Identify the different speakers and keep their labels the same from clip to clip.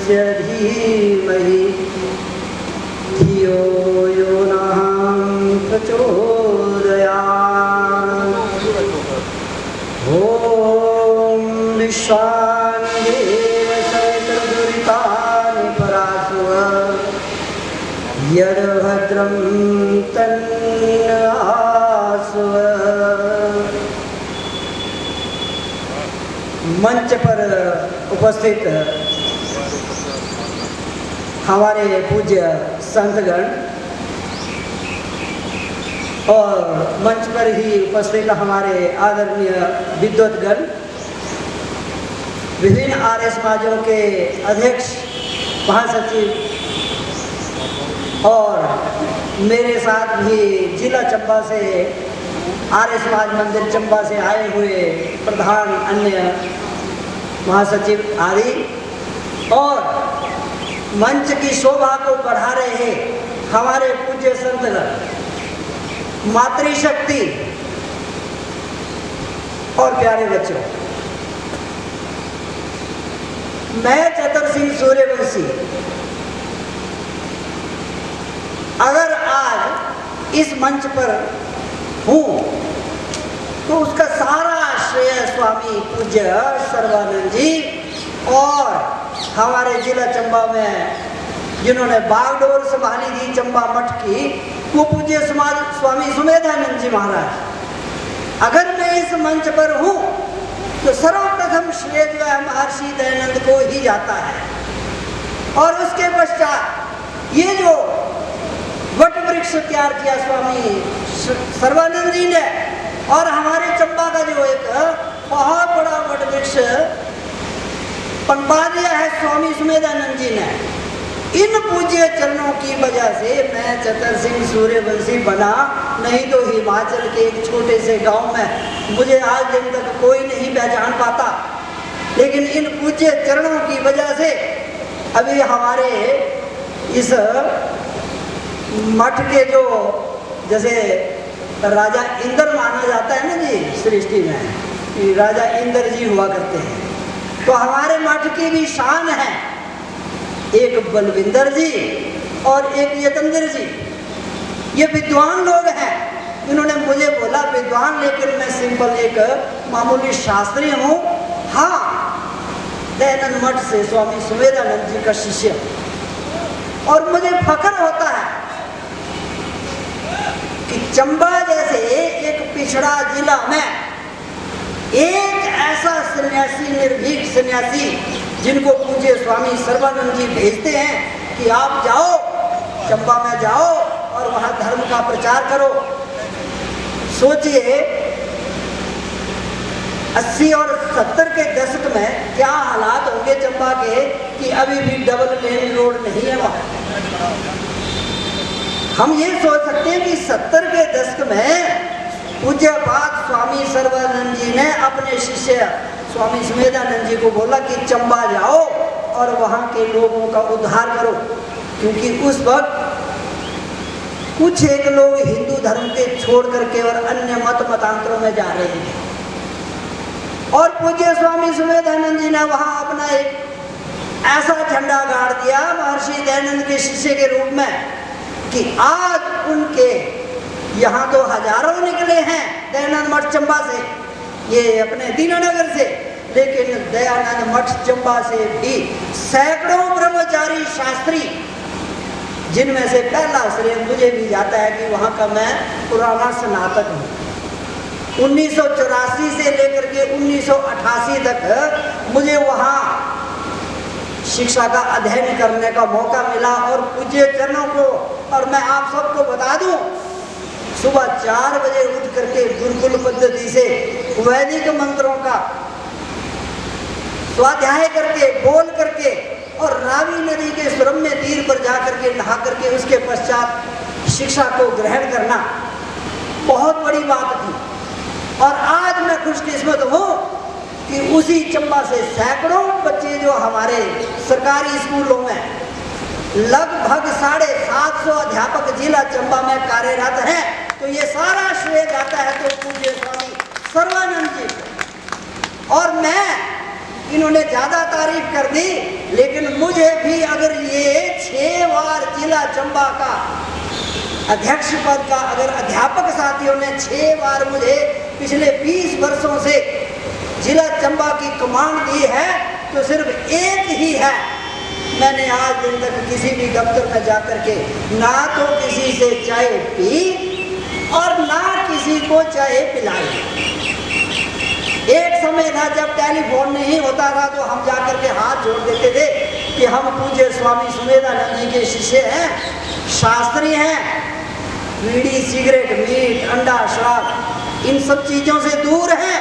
Speaker 1: तस्य धीमहि धियो यो नः प्रचोदयात्। ॐ विश्वान्देव सवितुर्दुरितानि परासुव यद्भद्रं तन्नआसुव। मंच पर उपस्थित हमारे पूज्य संतगण और मंच पर ही उपस्थित हमारे आदरणीय विद्वतगण, विभिन्न आर्य समाजों के अध्यक्ष, महासचिव और मेरे साथ भी जिला चंबा से आर्य समाज मंदिर चंबा से आए हुए प्रधान, अन्य महासचिव आदि, और मंच की शोभा को बढ़ा रहे हमारे पूज्य संतगण, मातृशक्ति और प्यारे बच्चों, मैं चतर सिंह सूर्यवंशी अगर आज इस मंच पर हूँ तो उसका सारा श्रेय स्वामी पूज्य सर्वानंद जी और हमारे जिला चंबा में जिन्होंने बागडोर संभाली थी चंबा मठ की, वो पूज्य स्वामी सुमेधानंद जी महाराज। अगर मैं इस मंच पर हूँ तो सर्वप्रथम श्रेय जो है महर्षि दयानंद को ही जाता है। और उसके पश्चात ये जो वट वृक्ष तैयार किया स्वामी सर्वानंद जी ने, और हमारे चंबा का जो एक बहुत बड़ा वट वृक्ष पनपा दिया है स्वामी सुमेधानंद जी ने, इन पूज्य चरणों की वजह से मैं चतर सिंह सूर्यवंशी बना। नहीं तो हिमाचल के एक छोटे से गांव में मुझे आज दिन तक कोई नहीं पहचान पाता, लेकिन इन पूज्य चरणों की वजह से अभी हमारे इस मठ के जो जैसे राजा इंद्र माना जाता है ना जी सृष्टि में, कि राजा इंद्र जी हुआ करते हैं, तो हमारे मठ की भी शान है, एक बलविंदर जी और एक यतेंद्र जी। ये विद्वान लोग हैं। इन्होंने मुझे बोला विद्वान, लेकिन मैं सिंपल एक मामूली शास्त्री हूँ। हाँ, दयानंद मठ से स्वामी सुमेधानंद जी का शिष्य, और मुझे फख्र होता है कि चंबा जैसे एक पिछड़ा जिला में एक ऐसा सन्यासी, निर्भीक सन्यासी, जिनको पूज्य स्वामी सर्वानंद जी भेजते हैं कि आप जाओ, चंबा में जाओ और वहां धर्म का प्रचार करो। सोचिए 80 और 70 के दशक में क्या हालात होंगे चंबा के, कि अभी भी डबल लेन रोड नहीं है वहां। हम ये सोच सकते हैं कि 70 के दशक में पूज्यपाद स्वामी सर्वानंद जी ने अपने शिष्य स्वामी सुमेधानंद जी को बोला कि चंबा जाओ और वहाँ के लोगों का उद्धार करो, क्योंकि उस वक्त कुछ एक लोग हिंदू धर्म के छोड़ करके और अन्य मतांतरों में जा रहे हैं। और पूज्य स्वामी सुमेधानंद जी ने वहाँ अपना एक ऐसा झंडा गाड़ दिया महर्षि दयानंद के शिष्य के रूप में कि आज उनके यहाँ तो हजारों निकले हैं दयानंद मठ चंबा से, ये अपने दीनानगर से, लेकिन दयानंद मठ चंबा से भी सैकड़ों ब्रह्मचारी शास्त्री, जिनमें से पहला श्रेय मुझे भी जाता है कि वहाँ का मैं पुराना स्नातक हूँ। 1984 से लेकर के 1988 तक मुझे वहाँ शिक्षा का अध्ययन करने का मौका मिला। और पूज्य चरणों को, और मैं आप सबको बता दूं, सुबह 4 बजे उठ करके गुरुकुल पद्धति से वैदिक मंत्रों का स्वाध्याय करके, बोल करके, और रावी नदी के सुरम्य तीर पर जा करके नहा करके उसके पश्चात शिक्षा को ग्रहण करना बहुत बड़ी बात थी। और आज मैं खुशकिस्मत हूँ कि उसी चंबा से सैकड़ों बच्चे जो हमारे सरकारी स्कूलों में लगभग 750 अध्यापक जिला चंबा में कार्यरत हैं, तो ये सारा श्रेय जाता है तो पूज्य स्वामी सर्वानंद जी। और मैं इन्होंने ज्यादा तारीफ कर दी, लेकिन मुझे भी अगर ये 6 बार जिला चंबा का अध्यक्ष पद का अगर अध्यापक साथियों ने 6 बार मुझे पिछले 20 वर्षों से जिला चंबा की कमान दी है, तो सिर्फ एक ही है। मैंने आज दिन तक किसी भी दफ्तर में जाकर के ना तो किसी से चाय पी और ना किसी को चाय पिलाई। एक समय था जब टेलीफोन नहीं होता था तो हम जाकर के हाथ जोड़ देते थे कि हम पूज्य स्वामी सुमेधानंद जी के शिष्य हैं, शास्त्री हैं, बीड़ी, सिगरेट, मीट, अंडा, शराब इन सब चीजों से दूर हैं,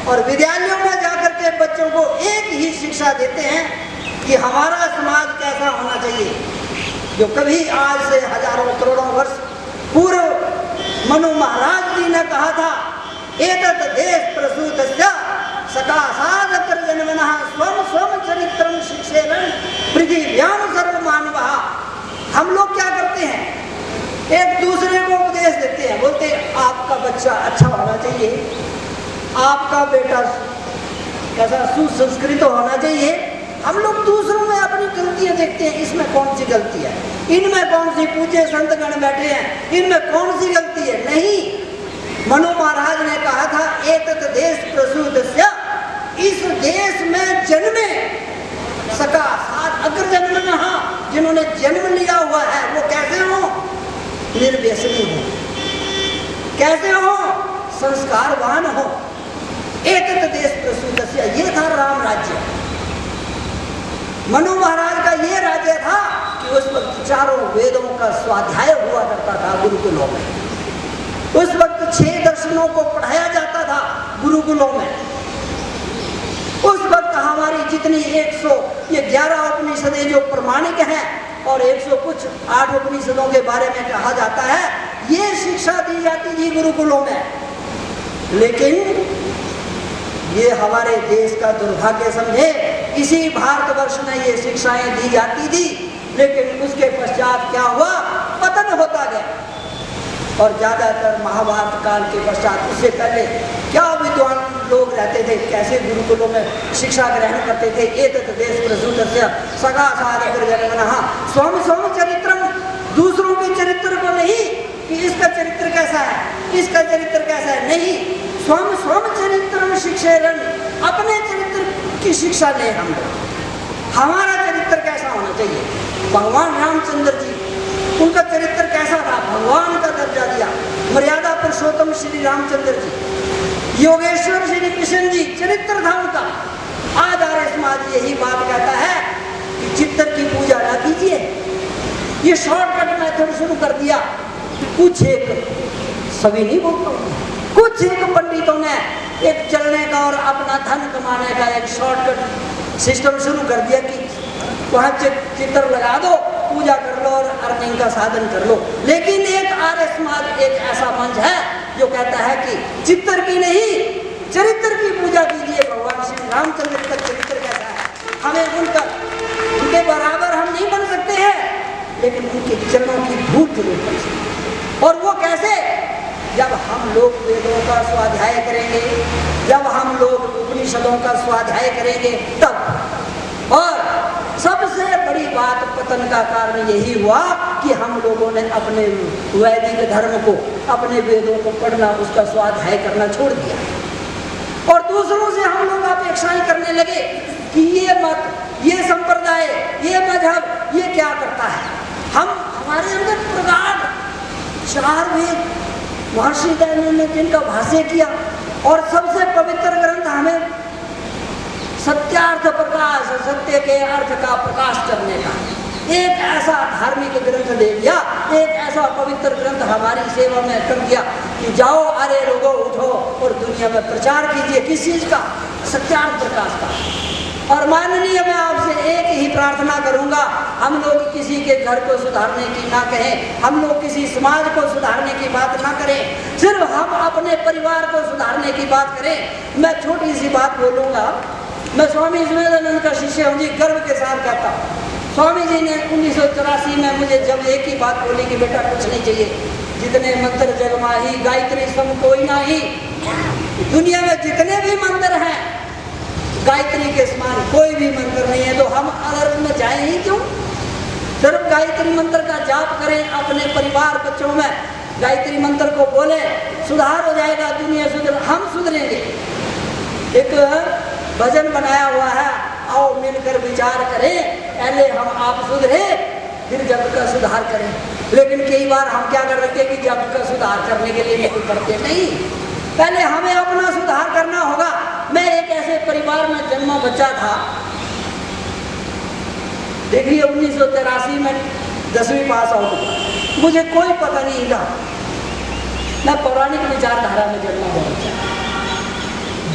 Speaker 1: और विद्यालयों में जाकर के बच्चों को एक ही शिक्षा देते हैं कि हमारा समाज कैसा होना चाहिए। जो कभी आज से हजारों करोड़ों वर्ष पूर्व मनु महाराज जी ने कहा था, एतत् देश प्रसूतस्य सकाशात् जन्मनः स्वम स्वम चरित्रं शिक्षेरन् पृथिव्यां सर्वमानवः। हम लोग क्या करते हैं, एक दूसरे को उपदेश देते हैं, बोलते हैं आपका बच्चा अच्छा होना चाहिए, आपका बेटा कैसा सुसंस्कृत होना चाहिए। हम लोग दूसरों में अपनी गलतियां देखते हैं, इसमें कौन सी गलती है, इनमें कौन सी, पूज्य संतगण बैठे हैं इनमें कौन सी गलती है। नहीं, मनु महाराज ने कहा था एतत् देश प्रसूतस्य, इस देश में जन्मे सका साथ अग्र जन्मनः, जिन्होंने जन्म लिया हुआ है वो कैसे हो, निर्व्यसनी हो, कैसे हो, संस्कारवान हो। एतत् देश प्रसूतस्य, ये था राम राज्य। मनु महाराज का ये राज्य था कि उस वक्त चारों वेदों का स्वाध्याय हुआ करता था गुरुकुलों में। उस वक्त 6 दर्शनों को पढ़ाया जाता था गुरुकुलों में। उस वक्त हमारी जितनी 111 उपनिषदें जो प्रमाणिक हैं और 100 कुछ 8 उपनिषदों के बारे में कहा जाता है, ये शिक्षा दी जाती थी गुरुकुलों में। लेकिन ये हमारे देश का दुर्भाग्य समझे, इसी भारतवर्ष में ये शिक्षाएं दी जाती थी, लेकिन उसके पश्चात क्या हुआ, पतन होता गया। और ज्यादातर महाभारत काल के पश्चात, उससे पहले क्या विद्वान लोग रहते थे, कैसे गुरुकुलों में शिक्षा ग्रहण करते थे। एतत् देश प्रसूतस्य सकाशात् जन्मनः स्वम स्वम चरित्रम, दूसरों के चरित्र को नहीं कि इसका चरित्र कैसा है, इसका चरित्र कैसा है, नहीं, स्वम स्वम चरित्रम शिक्षेरन्, अपने चरित्र की शिक्षा लें हम लोग। हमारा चरित्र कैसा होना चाहिए। भगवान रामचंद्र जी, उनका चरित्र कैसा था, भगवान का दर्जा दिया, मर्यादा पुरुषोत्तम श्री रामचंद्र जी, योगेश्वर श्री कृष्ण जी, चरित्र था उनका। आज आर्य समाज यही बात कहता है कि चित्तर की पूजा ना कीजिए, ये शॉर्टकट मेथड शुरू कर दिया। कुछ एक, सभी नहीं बोलता, कुछ एक पंडितों ने एक चलने का और अपना धन कमाने का एक शॉर्टकट सिस्टम शुरू कर दिया कि वहाँ चित्र लगा दो, पूजा कर लो और अर्निंग का साधन कर लो। लेकिन एक आर्य समाज एक ऐसा मंच है जो कहता है कि चित्र की नहीं, चरित्र की पूजा कीजिए। भगवान श्री रामचंद्र का चरित्र कैसा है, हमें उनके बराबर हम नहीं बन सकते हैं, लेकिन उनके चरणों की धूल जरूर बन सकते। और वो कैसे, जब हम लोग वेदों का स्वाध्याय करेंगे, जब हम लोग उपनिषदों का स्वाध्याय करेंगे तब। और सबसे बड़ी बात, पतन का कारण यही हुआ कि हम लोगों ने अपने वैदिक धर्म को, अपने वेदों को पढ़ना, उसका स्वाध्याय करना छोड़ दिया और दूसरों से हम लोग अपेक्षाएं करने लगे कि ये मत, ये संप्रदाय, ये मजहब, ये क्या करता है। हमारे अंदर प्रगाढ़ 4 वेद महर्षि दयानंद ने जिनका भाष्य किया, और सबसे पवित्र ग्रंथ हमें सत्यार्थ प्रकाश, सत्य के अर्थ का प्रकाश करने का एक ऐसा धार्मिक ग्रंथ दे दिया, एक ऐसा पवित्र ग्रंथ हमारी सेवा में कर दिया कि जाओ अरे लोगों उठो और दुनिया में प्रचार कीजिए। किस चीज का, सत्यार्थ प्रकाश का। और माननीय, मैं आपसे एक ही प्रार्थना करूंगा, हम लोग किसी के घर को सुधारने की ना कहें, हम लोग किसी समाज को सुधारने की बात ना करें, सिर्फ हम अपने परिवार को सुधारने की बात करें। मैं छोटी सी बात बोलूंगा, मैं स्वामी सुमेधानंद का शिष्य हूँ जी, गर्व के साथ कहता हूँ। स्वामी जी ने 1984 में मुझे जब एक ही बात बोली कि बेटा कुछ नहीं चाहिए, जितने मंत्र जग माही गायत्री सम कोई नाही, दुनिया में जितने भी मंत्र हैं गायत्री के समान कोई भी मंत्र नहीं है, तो हम अगर में जाए ही क्यों? सिर्फ गायत्री मंत्र का जाप करें, अपने परिवार बच्चों में गायत्री मंत्र को बोले, सुधार हो जाएगा, दुनिया सुधर, हम सुधरेंगे। एक भजन बनाया हुआ है, आओ मिलकर विचार करें, पहले हम आप सुधरे फिर जग का सुधार करें। लेकिन कई बार हम क्या कर रहे हैं कि जग का सुधार करने के लिए नहीं करते, नहीं, पहले हमें अपना सुधार करना होगा। मैं एक ऐसे परिवार में जन्मा बच्चा था, देखिए 1983 में 10वीं पास आउट हुआ, मुझे कोई पता नहीं था, मैं पौराणिक विचारधारा में जन्मा हुआ बच्चा।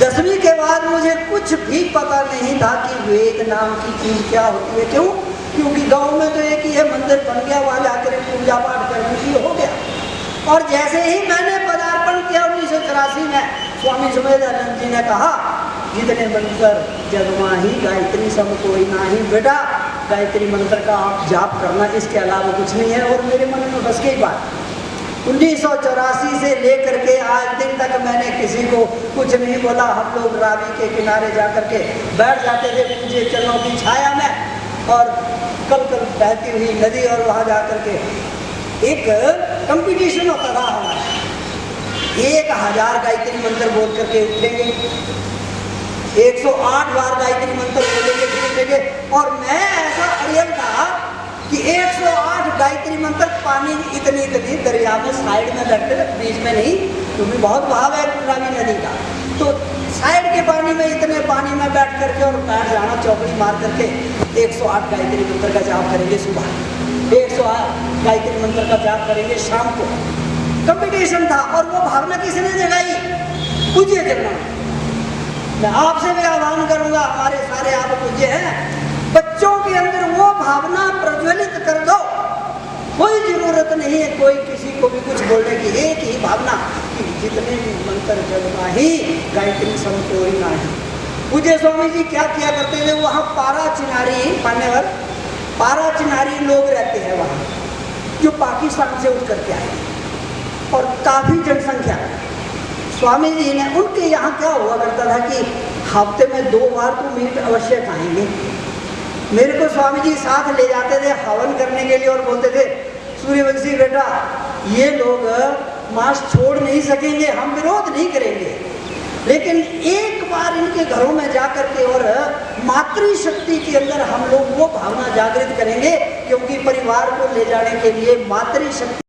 Speaker 1: 10वीं के बाद मुझे कुछ भी पता नहीं था कि वेद नाम की चीज क्या होती है। क्यों? क्योंकि गांव में तो एक ही है, मंदिर बन गया, वहां जाकर पूजा पाठ करने की हो गया। और जैसे ही मैंने पदार्पण किया 1984 में, स्वामी सुमेधानंद जी ने कहा, जितने मंत्र जगमा ही गायत्री सम कोई नाही, बेटा गायत्री मंत्र का आप जाप करना, इसके अलावा कुछ नहीं है। और मेरे मन में बस गई बात। 1984 से लेकर के आज दिन तक मैंने किसी को कुछ नहीं बोला। हम लोग रावी के किनारे जाकर के बैठ जाते थे पूज्य चरणों की छाया में, और कल कल बहती हुई नदी, और वहाँ जाकर के एक कंपटीशन होता था हमारा, 1000 गायत्री मंत्र बोल करके उठेंगे, 108 बार गायत्री मंत्र बोलेंगे फिर उठेंगे। और मैं ऐसा अड़ियल था कि 108 गायत्री मंत्र पानी इतनी दरिया में साइड में बैठते थे, बीच में नहीं, क्योंकि बहुत बहाव है रावी नदी का, तो साइड के पानी में, इतने पानी में बैठ करके और बैठ जाना, चौकड़ी मार करके 108 गायत्री मंत्र का जाप करेंगे सुबह, 108 गायत्री मंत्र का जाप करेंगे शाम को। कंपटीशन था, और वो भावना किसने जगाई? पूज्य जगना। मैं आपसे भी आह्वान करूंगा, हमारे सारे आप पूज्य हैं, बच्चों के अंदर वो भावना प्रज्वलित कर दो। कोई जरूरत नहीं है कोई किसी को भी कुछ बोलने की, एक ही भावना कि जितने भी मंत्र जगमा ही गायत्री सम कोई नाही। पूज्य स्वामी जी क्या किया करते थे, वहाँ पारा चिनारी मान्यवर, पारा चिनारी लोग रहते हैं वहाँ, जो पाकिस्तान से उठ करके आए, और काफ़ी जनसंख्या। स्वामी जी ने, उनके यहाँ क्या हुआ करता था कि हफ्ते में 2 बार तो मीट अवश्य खाएंगे। मेरे को स्वामी जी साथ ले जाते थे हवन करने के लिए, और बोलते थे, सूर्यवंशी बेटा ये लोग मांस छोड़ नहीं सकेंगे, हम विरोध नहीं करेंगे, लेकिन एक बार इनके घरों में जाकर के और मातृशक्ति के अंदर हम लोग वो भावना जागृत करेंगे, क्योंकि परिवार को ले जाने के लिए मातृशक्ति